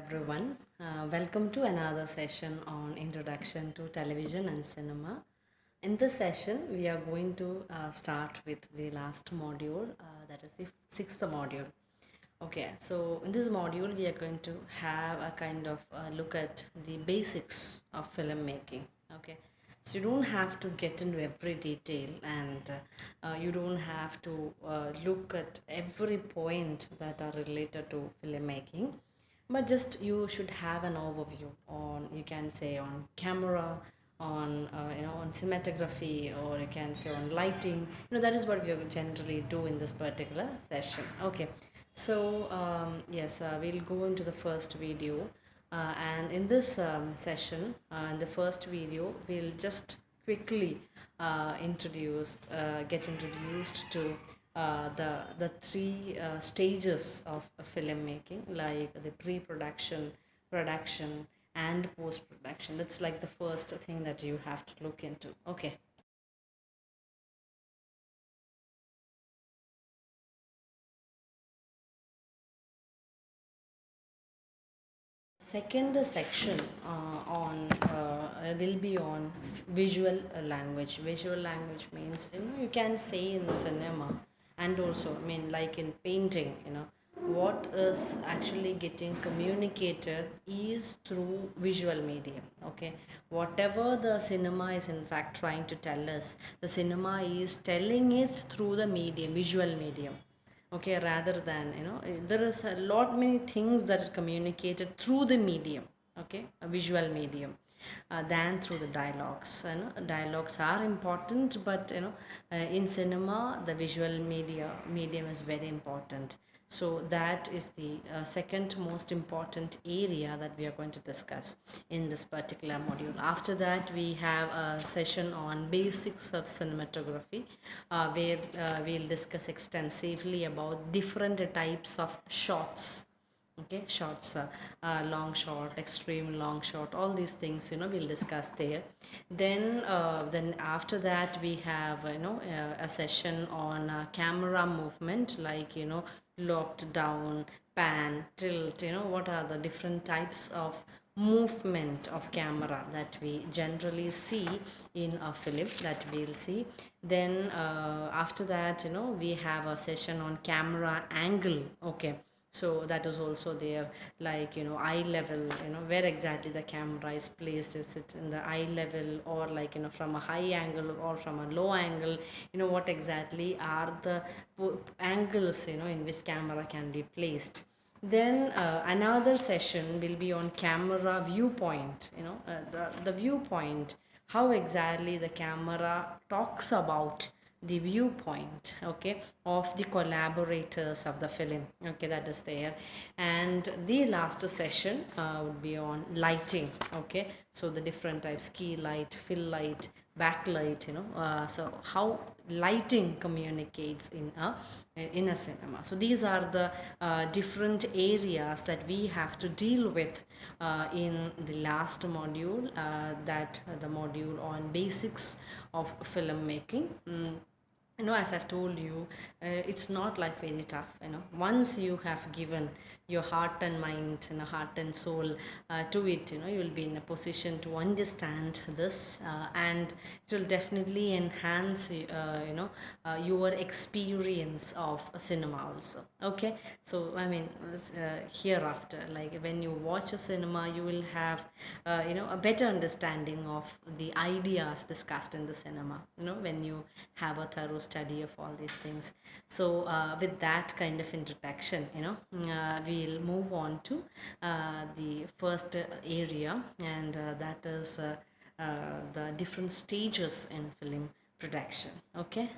everyone. Welcome to another session on Introduction to Television and Cinema. In this session, we are going to start with the last module, that is the sixth module. Okay, so in this module, we are going to have a kind of look at the basics of filmmaking. Okay, so you don't have to get into every detail, and you don't have to look at every point that are related to filmmaking, but just you should have an overview on, you can say, on camera, on on cinematography, or you can say on lighting. That is what we generally do in this particular session. Okay, so yes, we'll go into the first video, and in this session, in the first video, we'll just quickly get introduced to the three stages of filmmaking, like the pre-production, production, and post-production. That's like the first thing that you have to look into. Okay. Second section on will be on visual language. Visual language means, you can say in cinema, and also, I mean, like in painting, what is actually getting communicated is through visual medium. Okay, whatever the cinema is in fact trying to tell us, the cinema is telling it through the medium, visual medium. Okay, rather than, there is a lot many things that are communicated through the medium, okay, a visual medium, than through the dialogues. Dialogues are important, but in cinema, the visual medium is very important. So that is the second most important area that we are going to discuss in this particular module. After that, we have a session on basics of cinematography, where we'll discuss extensively about different types of shots. Okay, shots, long shot, extreme long shot, all these things, we'll discuss there. Then after that, we have, a session on camera movement, like, locked down, pan, tilt, what are the different types of movement of camera that we generally see in a film, that we'll see. Then after that, we have a session on camera angle. Okay, so that is also there, like, eye level, where exactly the camera is placed. Is it in the eye level, or like, from a high angle or from a low angle? What exactly are the angles, in which camera can be placed. Then another session will be on camera viewpoint, the viewpoint, how exactly the camera talks about the viewpoint, okay, of the collaborators of the film. Okay, that is there. And the last session would be on lighting. Okay, so the different types: key light, fill light, backlight, so how lighting communicates in a cinema. So these are the different areas that we have to deal with in the last module, that the module on basics of filmmaking. As I've told you, it's not like very tough. Once you have given your heart and mind and heart and soul to it, you will be in a position to understand this, and it will definitely enhance your experience of cinema also. Okay, so I mean, hereafter, like, when you watch a cinema, you will have a better understanding of the ideas discussed in the cinema, when you have a thorough study of all these things. So with that kind of introduction, we'll move on to the first area, and that is the different stages in film production. Okay.